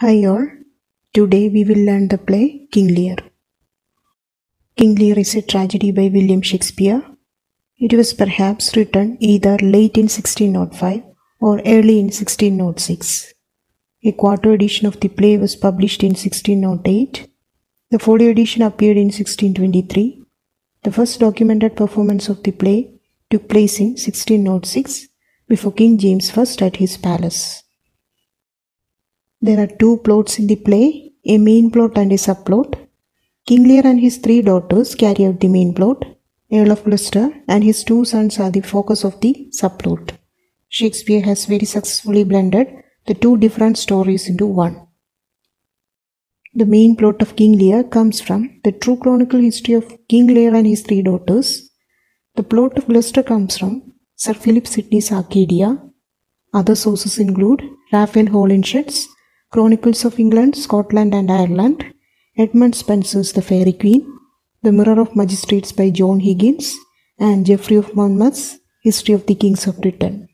Hi all, today we will learn the play King Lear. King Lear is a tragedy by William Shakespeare. It was perhaps written either late in 1605 or early in 1606. A quarto edition of the play was published in 1608. The folio edition appeared in 1623. The first documented performance of the play took place in 1606 before King James I at his palace. There are two plots in the play, a main plot and a subplot. King Lear and his three daughters carry out the main plot. Earl of Gloucester and his two sons are the focus of the subplot. Shakespeare has very successfully blended the two different stories into one. The main plot of King Lear comes from the true chronicle history of King Lear and his three daughters. The plot of Gloucester comes from Sir Philip Sidney's Arcadia. Other sources include Raphael Holinshed's Chronicles of England, Scotland and Ireland, Edmund Spenser's The Fairy Queen, The Mirror of Magistrates by John Higgins, and Geoffrey of Monmouth's History of the Kings of Britain.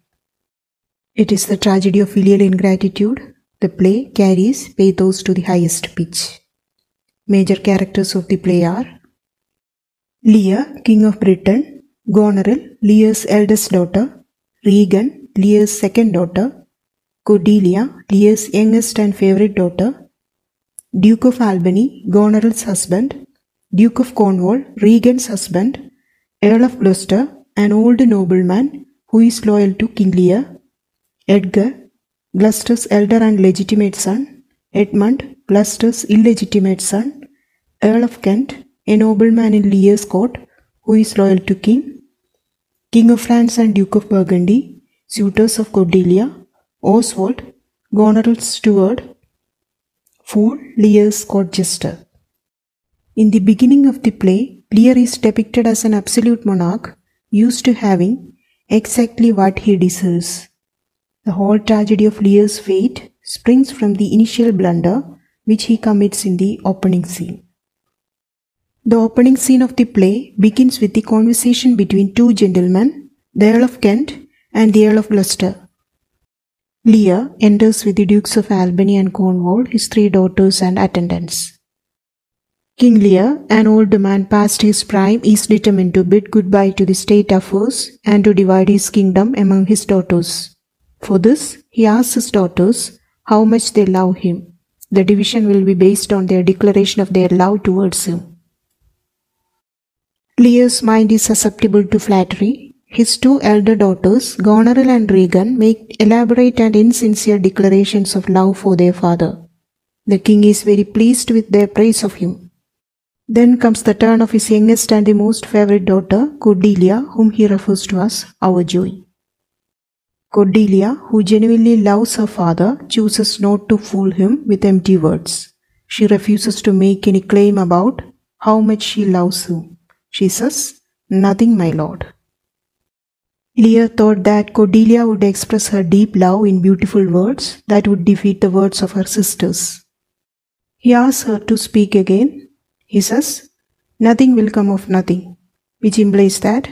It is the tragedy of filial ingratitude. The play carries pathos to the highest pitch. Major characters of the play are Lear, King of Britain, Goneril, Lear's eldest daughter, Regan, Lear's second daughter, Cordelia, Lear's youngest and favorite daughter, Duke of Albany, Goneril's husband, Duke of Cornwall, Regan's husband, Earl of Gloucester, an old nobleman who is loyal to King Lear, Edgar, Gloucester's elder and legitimate son, Edmund, Gloucester's illegitimate son, Earl of Kent, a nobleman in Lear's court who is loyal to King of France and Duke of Burgundy, suitors of Cordelia, Oswald, Goneril's steward, Fool, Lear's court jester. In the beginning of the play, Lear is depicted as an absolute monarch, used to having exactly what he deserves. The whole tragedy of Lear's fate springs from the initial blunder which he commits in the opening scene. The opening scene of the play begins with the conversation between two gentlemen, the Earl of Kent and the Earl of Gloucester. Lear enters with the Dukes of Albany and Cornwall, his three daughters and attendants. King Lear, an old man past his prime, is determined to bid goodbye to the state affairs and to divide his kingdom among his daughters. For this, he asks his daughters how much they love him. The division will be based on their declaration of their love towards him. Lear's mind is susceptible to flattery. His two elder daughters, Goneril and Regan, make elaborate and insincere declarations of love for their father. The king is very pleased with their praise of him. Then comes the turn of his youngest and the most favorite daughter, Cordelia, whom he refers to as our joy. Cordelia, who genuinely loves her father, chooses not to fool him with empty words. She refuses to make any claim about how much she loves him. She says, "Nothing, my lord." Lear thought that Cordelia would express her deep love in beautiful words that would defeat the words of her sisters. He asks her to speak again. He says, "Nothing will come of nothing," which implies that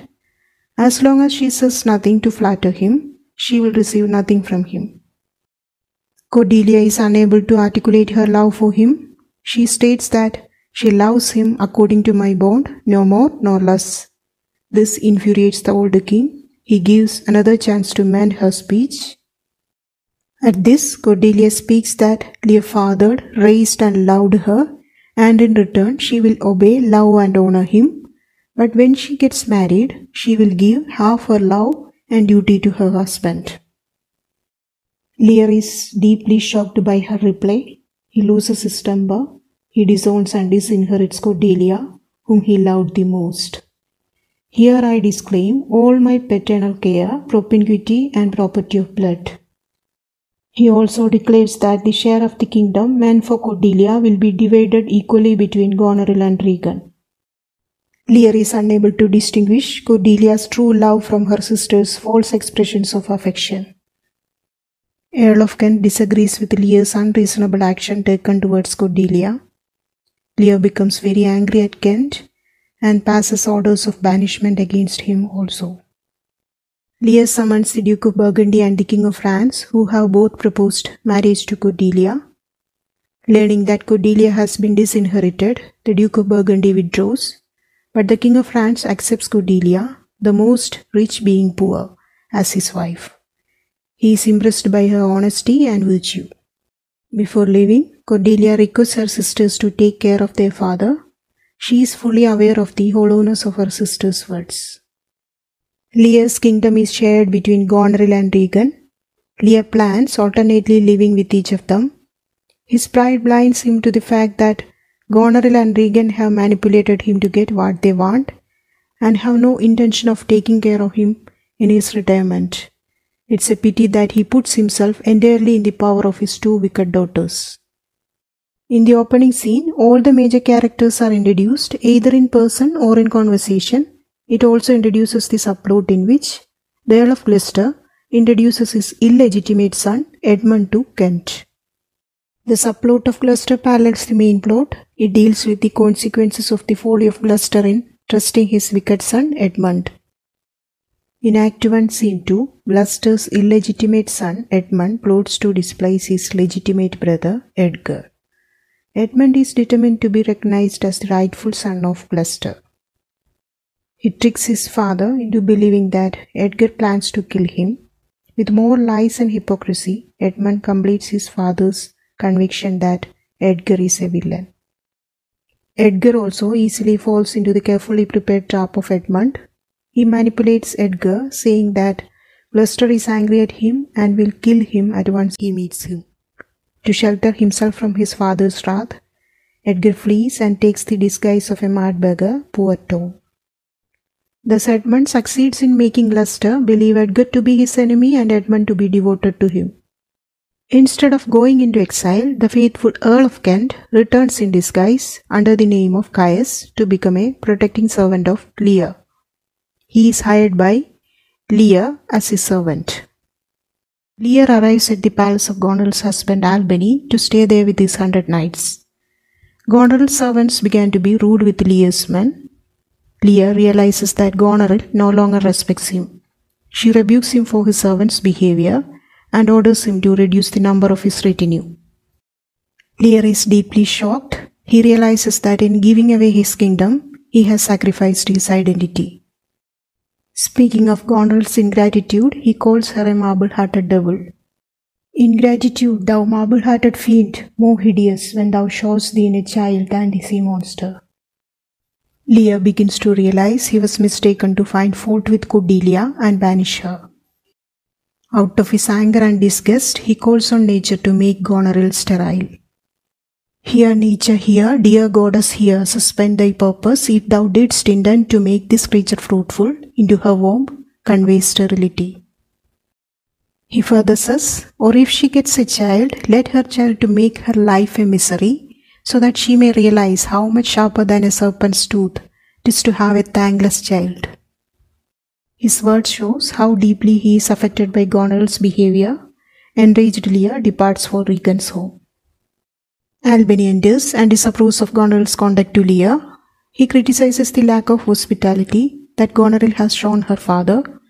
as long as she says nothing to flatter him, she will receive nothing from him. Cordelia is unable to articulate her love for him. She states that she loves him according to my bond, no more nor less. This infuriates the old king. He gives another chance to mend her speech. At this, Cordelia speaks that Lear fathered, raised and loved her, and in return she will obey, love and honor him. But when she gets married, she will give half her love and duty to her husband. Lear is deeply shocked by her reply. He loses his temper. He disowns and disinherits Cordelia, whom he loved the most. "Here I disclaim all my paternal care, propinquity and property of blood." He also declares that the share of the kingdom meant for Cordelia will be divided equally between Goneril and Regan. Lear is unable to distinguish Cordelia's true love from her sister's false expressions of affection. Earl of Kent disagrees with Lear's unreasonable action taken towards Cordelia. Lear becomes very angry at Kent and passes orders of banishment against him also. Lear summons the Duke of Burgundy and the King of France, who have both proposed marriage to Cordelia. Learning that Cordelia has been disinherited, the Duke of Burgundy withdraws, but the King of France accepts Cordelia, the most rich being poor, as his wife. He is impressed by her honesty and virtue. Before leaving, Cordelia requests her sisters to take care of their father. She is fully aware of the hollowness of her sister's words. Lear's kingdom is shared between Goneril and Regan. Lear plans alternately living with each of them. His pride blinds him to the fact that Goneril and Regan have manipulated him to get what they want and have no intention of taking care of him in his retirement. It's a pity that he puts himself entirely in the power of his two wicked daughters. In the opening scene, all the major characters are introduced either in person or in conversation. It also introduces the subplot in which the Earl of Gloucester introduces his illegitimate son Edmund to Kent. The subplot of Gloucester parallels the main plot. It deals with the consequences of the folly of Gloucester in trusting his wicked son Edmund. In Act 1, Scene 2, Gloucester's illegitimate son Edmund plots to displace his legitimate brother Edgar. Edmund is determined to be recognized as the rightful son of Gloucester. He tricks his father into believing that Edgar plans to kill him. With more lies and hypocrisy, Edmund completes his father's conviction that Edgar is a villain. Edgar also easily falls into the carefully prepared trap of Edmund. He manipulates Edgar, saying that Gloucester is angry at him and will kill him at once he meets him. To shelter himself from his father's wrath, Edgar flees and takes the disguise of a mad beggar, poor Tom. Thus Edmund succeeds in making Gloucester believe Edgar to be his enemy and Edmund to be devoted to him. Instead of going into exile, the faithful Earl of Kent returns in disguise under the name of Caius to become a protecting servant of Lear. He is hired by Lear as his servant. Lear arrives at the palace of Goneril's husband Albany to stay there with his 100 knights. Goneril's servants began to be rude with Lear's men. Lear realizes that Goneril no longer respects him. She rebukes him for his servant's behavior and orders him to reduce the number of his retinue. Lear is deeply shocked. He realizes that in giving away his kingdom, he has sacrificed his identity. Speaking of Goneril's ingratitude, he calls her a marble-hearted devil. Ingratitude, thou marble-hearted fiend, more hideous when thou showest thee in a child than the sea monster. Lear begins to realize he was mistaken to find fault with Cordelia and banish her. Out of his anger and disgust, he calls on nature to make Goneril sterile. Hear, nature, hear, dear goddess, hear, suspend thy purpose, if thou didst intend to make this creature fruitful, into her womb conveys sterility. He further says, or if she gets a child, let her child to make her life a misery, so that she may realize how much sharper than a serpent's tooth it is to have a thankless child. His words shows how deeply he is affected by Goneril's behavior. Enraged Lear departs for Regan's home. Albany enters and disapproves of Goneril's conduct to Lear. He criticizes the lack of hospitality that Goneril has shown her father,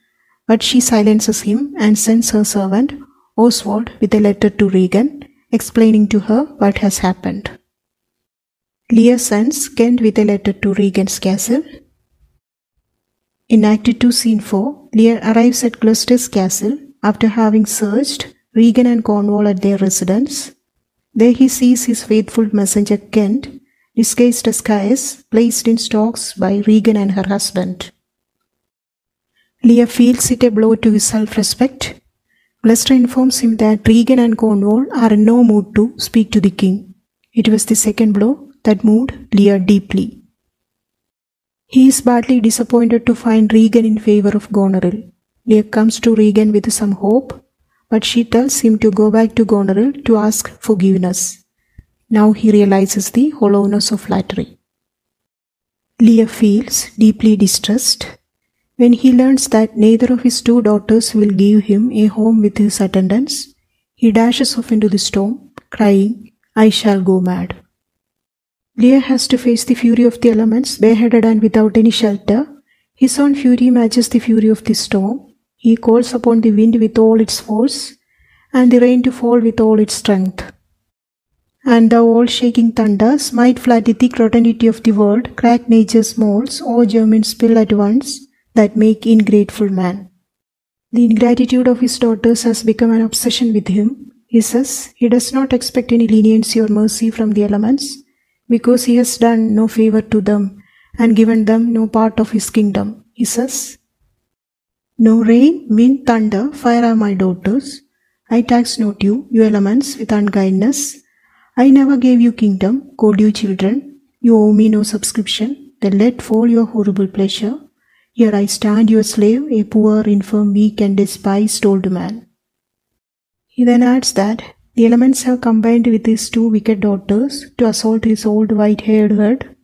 but she silences him and sends her servant Oswald with a letter to Regan explaining to her what has happened. Lear sends Kent with a letter to Regan's castle. In Act 2, Scene 4, Lear arrives at Gloucester's castle after having searched Regan and Cornwall at their residence. There he sees his faithful messenger Kent, disguised as Caius, placed in stocks by Regan and her husband. Lear feels it a blow to his self-respect. Gloucester informs him that Regan and Cornwall are in no mood to speak to the king. It was the second blow that moved Lear deeply. He is badly disappointed to find Regan in favor of Goneril. Lear comes to Regan with some hope, but she tells him to go back to Goneril to ask forgiveness. Now he realizes the hollowness of flattery. Lear feels deeply distressed. When he learns that neither of his two daughters will give him a home with his attendants, he dashes off into the storm, crying, "I shall go mad." Lear has to face the fury of the elements, bareheaded and without any shelter. His own fury matches the fury of the storm. He calls upon the wind with all its force, and the rain to fall with all its strength. And thou all-shaking thunder, smite flat the thick rotundity of the world, crack nature's molds, all germ and spill at once, that make ingrateful man. The ingratitude of his daughters has become an obsession with him. He says he does not expect any leniency or mercy from the elements, because he has done no favor to them and given them no part of his kingdom. He says, no rain, wind, thunder, fire are my daughters. I tax not you, you elements, with unkindness. I never gave you kingdom, called you children. You owe me no subscription. Then let fall your horrible pleasure. Here I stand your slave, a poor, infirm, weak and despised old man. He then adds that the elements have combined with his two wicked daughters to assault his old white-haired head.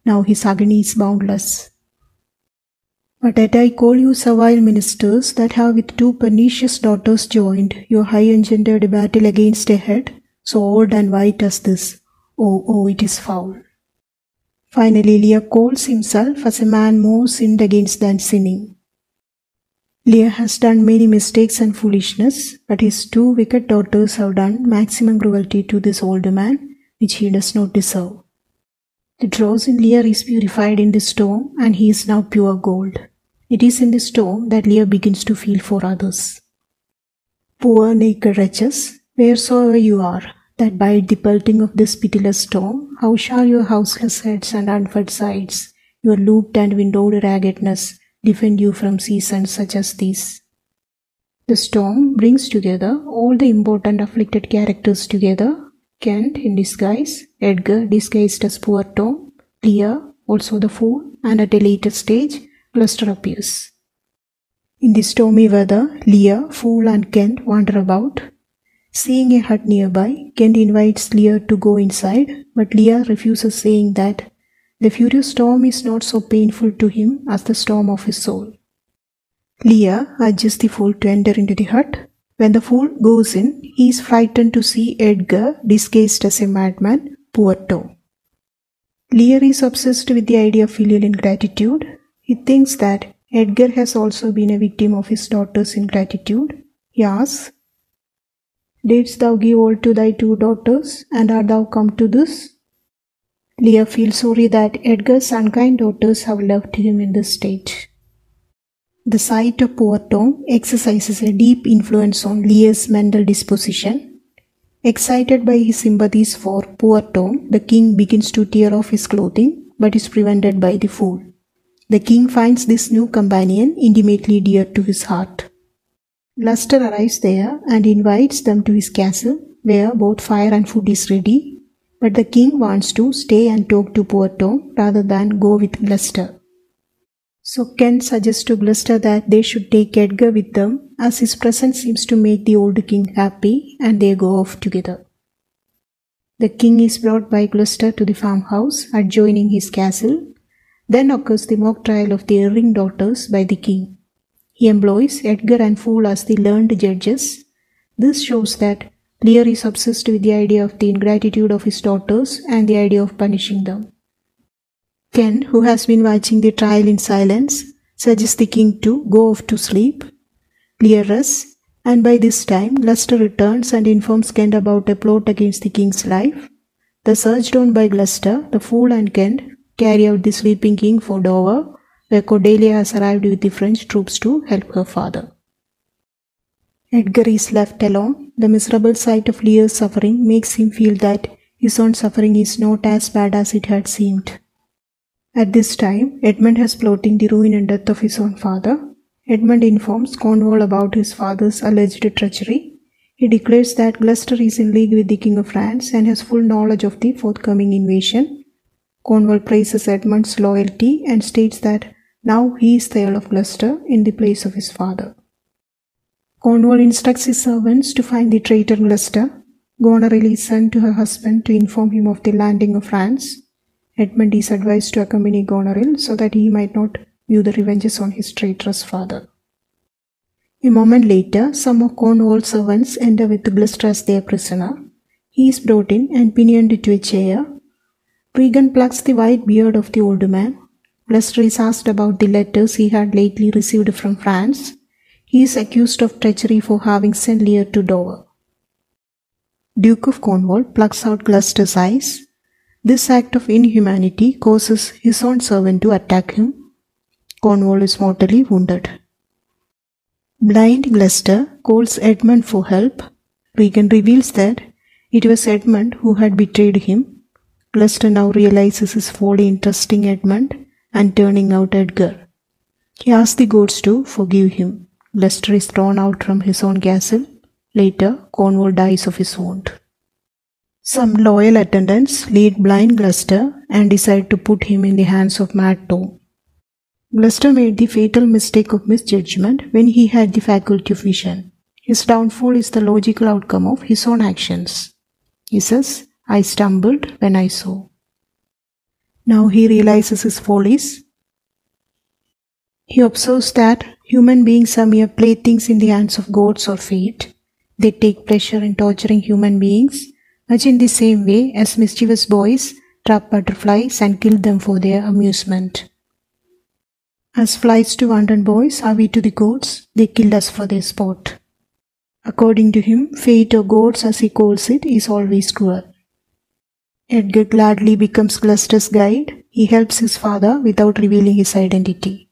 Now his agony is boundless. But yet I call you servile ministers that have with two pernicious daughters joined your high-engendered battle against a head so old and white as this. Oh, it is foul. Finally, Lear calls himself as a man more sinned against than sinning. Lear has done many mistakes and foolishness, but his two wicked daughters have done maximum cruelty to this old man, which he does not deserve. The dross in Lear is purified in the storm, and he is now pure gold. It is in the storm that Lear begins to feel for others. Poor naked wretches, wheresoever you are, that bide the pelting of this pitiless storm, how shall your houseless heads and unfed sides, your looped and windowed raggedness, defend you from seasons such as these? The storm brings together all the important afflicted characters together: Kent in disguise, Edgar disguised as poor Tom, Lear, also the fool, and at a later stage, Gloucester appears. In the stormy weather, Lear, fool and Kent wander about. Seeing a hut nearby, Kent invites Lear to go inside, but Lear refuses, saying that the furious storm is not so painful to him as the storm of his soul. Lear urges the fool to enter into the hut. When the fool goes in, he is frightened to see Edgar disguised as a madman, poor Tom. Lear is obsessed with the idea of filial ingratitude. He thinks that Edgar has also been a victim of his daughter's ingratitude. He asks, didst thou give all to thy two daughters, and art thou come to this? Lear feels sorry that Edgar's unkind daughters have left him in this state. The sight of poor Tom exercises a deep influence on Lear's mental disposition. Excited by his sympathies for poor Tom, the king begins to tear off his clothing, but is prevented by the fool. The king finds this new companion intimately dear to his heart. Gloucester arrives there and invites them to his castle, where both fire and food is ready, but the king wants to stay and talk to poor Tom rather than go with Gloucester. So Kent suggests to Gloucester that they should take Edgar with them, as his presence seems to make the old king happy, and they go off together. The king is brought by Gloucester to the farmhouse adjoining his castle. Then occurs the mock trial of the erring daughters by the king. He employs Edgar and Fool as the learned judges. This shows that Lear is obsessed with the idea of the ingratitude of his daughters and the idea of punishing them. Ken, who has been watching the trial in silence, suggests the king to go off to sleep. Lear rests, and by this time Gloucester returns and informs Kent about a plot against the king's life. Thus urged on by Gloucester, the Fool and Kent carry out the sleeping king for Dover, where Cordelia has arrived with the French troops to help her father. Edgar is left alone. The miserable sight of Lear's suffering makes him feel that his own suffering is not as bad as it had seemed. At this time, Edmund has plotting the ruin and death of his own father. Edmund informs Cornwall about his father's alleged treachery. He declares that Gloucester is in league with the King of France and has full knowledge of the forthcoming invasion. Cornwall praises Edmund's loyalty and states that now he is the Earl of Gloucester in the place of his father. Cornwall instructs his servants to find the traitor Gloucester. Goneril is sent to her husband to inform him of the landing of France. Edmund is advised to accompany Goneril so that he might not view the revenges on his traitorous father. A moment later, some of Cornwall's servants enter with Gloucester as their prisoner. He is brought in and pinioned to a chair. Regan plucks the white beard of the old man. Gloucester is asked about the letters he had lately received from France. He is accused of treachery for having sent Lear to Dover. Duke of Cornwall plucks out Gloucester's eyes. This act of inhumanity causes his own servant to attack him. Cornwall is mortally wounded. Blind Gloucester calls Edmund for help. Regan reveals that it was Edmund who had betrayed him. Gloucester now realizes his folly in trusting Edmund and turning out Edgar. He asks the gods to forgive him. Gloucester is thrown out from his own castle. Later, Cornwall dies of his wound. Some loyal attendants lead blind Gloucester and decide to put him in the hands of Mad Tom. Gloucester made the fatal mistake of misjudgment when he had the faculty of vision. His downfall is the logical outcome of his own actions. He says, "I stumbled when I saw." Now he realizes his follies. He observes that human beings are mere playthings in the hands of gods or fate. They take pleasure in torturing human beings, much in the same way as mischievous boys trap butterflies and kill them for their amusement. As flies to wanton boys are we to the gods, they kill us for their sport. According to him, fate or gods as he calls it is always cruel. Edgar gladly becomes Gloucester's guide. He helps his father without revealing his identity.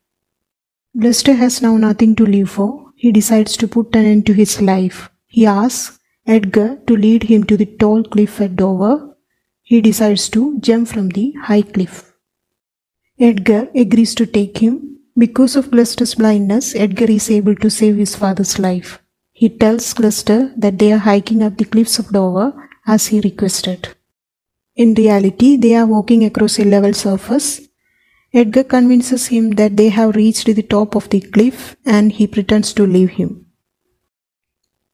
Gloucester has now nothing to live for. He decides to put an end to his life. He asks Edgar to lead him to the tall cliff at Dover. He decides to jump from the high cliff. Edgar agrees to take him. Because of Gloucester's blindness, Edgar is able to save his father's life. He tells Gloucester that they are hiking up the cliffs of Dover as he requested. In reality, they are walking across a level surface. Edgar convinces him that they have reached the top of the cliff and he pretends to leave him.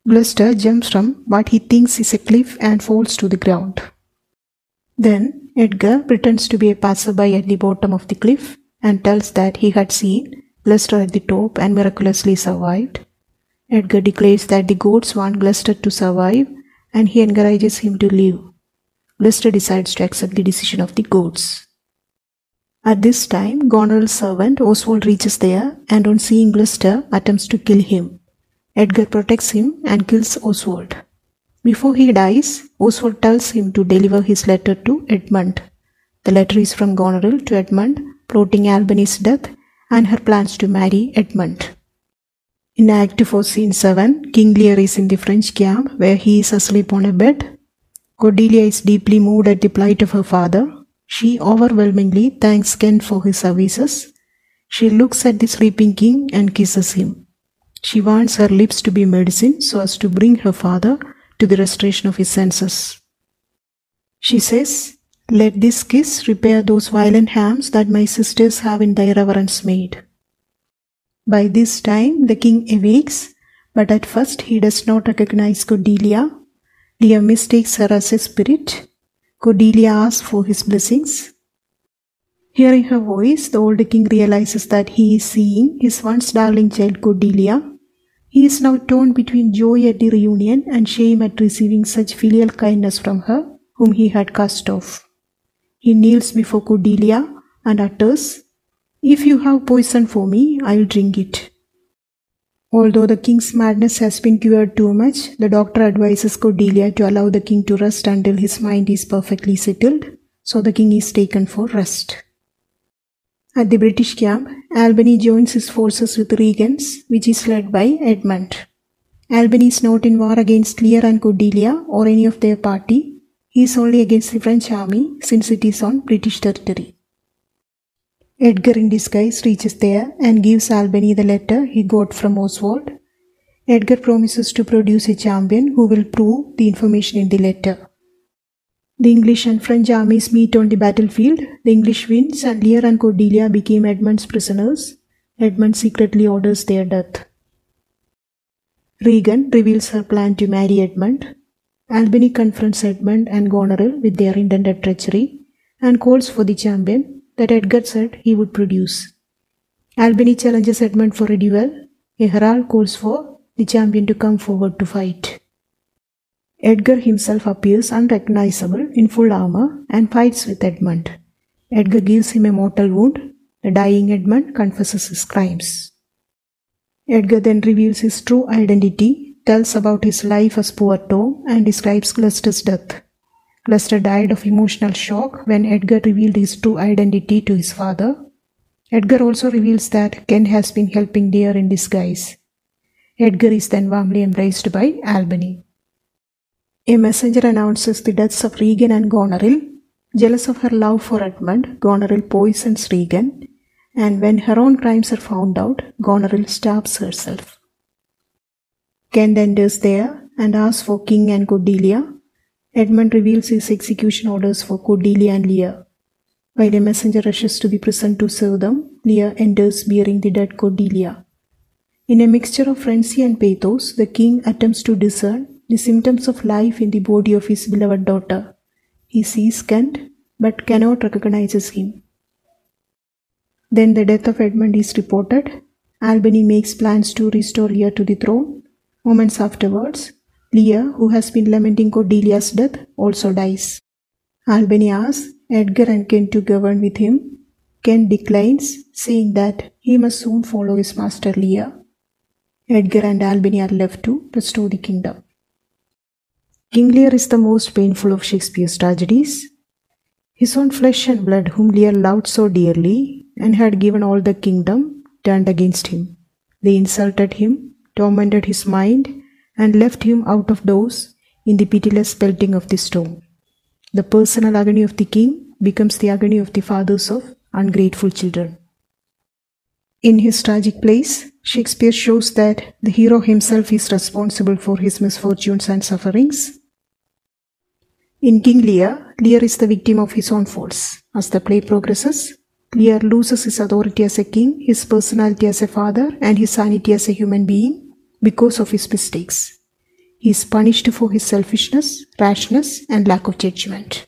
Gloucester jumps from what he thinks is a cliff and falls to the ground. Then Edgar pretends to be a passerby at the bottom of the cliff and tells that he had seen Gloucester at the top and miraculously survived. Edgar declares that the gods want Gloucester to survive and he encourages him to live. Gloucester decides to accept the decision of the gods. At this time, Goneril's servant Oswald reaches there and on seeing Gloucester attempts to kill him. Edgar protects him and kills Oswald. Before he dies, Oswald tells him to deliver his letter to Edmund. The letter is from Goneril to Edmund, plotting Albany's death and her plans to marry Edmund. In Act 4, Scene 7, King Lear is in the French camp where he is asleep on a bed. Cordelia is deeply moved at the plight of her father. She overwhelmingly thanks Kent for his services. She looks at the sleeping king and kisses him. She wants her lips to be medicine so as to bring her father to the restoration of his senses. She says, "Let this kiss repair those violent harms that my sisters have in thy reverence made." By this time the king awakes, but at first he does not recognize Cordelia. Lear mistakes her as a spirit. Cordelia asks for his blessings. Hearing her voice, the old king realizes that he is seeing his once darling child Cordelia. He is now torn between joy at the reunion and shame at receiving such filial kindness from her, whom he had cast off. He kneels before Cordelia and utters, "If you have poison for me, I'll drink it." Although the king's madness has been cured too much, the doctor advises Cordelia to allow the king to rest until his mind is perfectly settled, so the king is taken for rest. At the British camp, Albany joins his forces with Regan's, which is led by Edmund. Albany is not in war against Lear and Cordelia or any of their party. He is only against the French army since it is on British territory. Edgar in disguise reaches there and gives Albany the letter he got from Oswald. Edgar promises to produce a champion who will prove the information in the letter. The English and French armies meet on the battlefield. The English wins and Lear and Cordelia became Edmund's prisoners. Edmund secretly orders their death. Regan reveals her plan to marry Edmund. Albany confronts Edmund and Goneril with their intended treachery and calls for the champion that Edgar said he would produce. Albany challenges Edmund for a duel. A herald calls for the champion to come forward to fight. Edgar himself appears unrecognizable in full armor and fights with Edmund. Edgar gives him a mortal wound. The dying Edmund confesses his crimes. Edgar then reveals his true identity, tells about his life as poor Tom and describes Gloucester's death. Gloucester died of emotional shock when Edgar revealed his true identity to his father. Edgar also reveals that Ken has been helping Lear in disguise. Edgar is then warmly embraced by Albany. A messenger announces the deaths of Regan and Goneril. Jealous of her love for Edmund, Goneril poisons Regan, and when her own crimes are found out, Goneril stabs herself. Ken enters there and asks for King and Cordelia. Edmund reveals his execution orders for Cordelia and Lear. While a messenger rushes to the prison to serve them, Lear enters bearing the dead Cordelia. In a mixture of frenzy and pathos, the king attempts to discern the symptoms of life in the body of his beloved daughter. He sees Kent, but cannot recognize him. Then the death of Edmund is reported. Albany makes plans to restore Lear to the throne. Moments afterwards, Lear, who has been lamenting Cordelia's death, also dies. Albany asks Edgar and Kent to govern with him. Kent declines, saying that he must soon follow his master Lear. Edgar and Albany are left to restore the kingdom. King Lear is the most painful of Shakespeare's tragedies. His own flesh and blood, whom Lear loved so dearly and had given all the kingdom, turned against him. They insulted him, tormented his mind, and left him out of doors in the pitiless pelting of the storm. The personal agony of the king becomes the agony of the fathers of ungrateful children. In his tragic plays, Shakespeare shows that the hero himself is responsible for his misfortunes and sufferings. In King Lear, Lear is the victim of his own faults. As the play progresses, Lear loses his authority as a king, his personality as a father, and his sanity as a human being because of his mistakes. He is punished for his selfishness, rashness, and lack of judgment.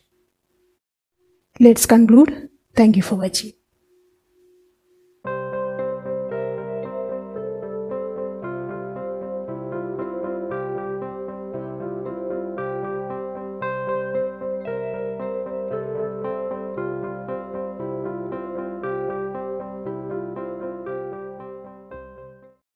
Let's conclude. Thank you for watching.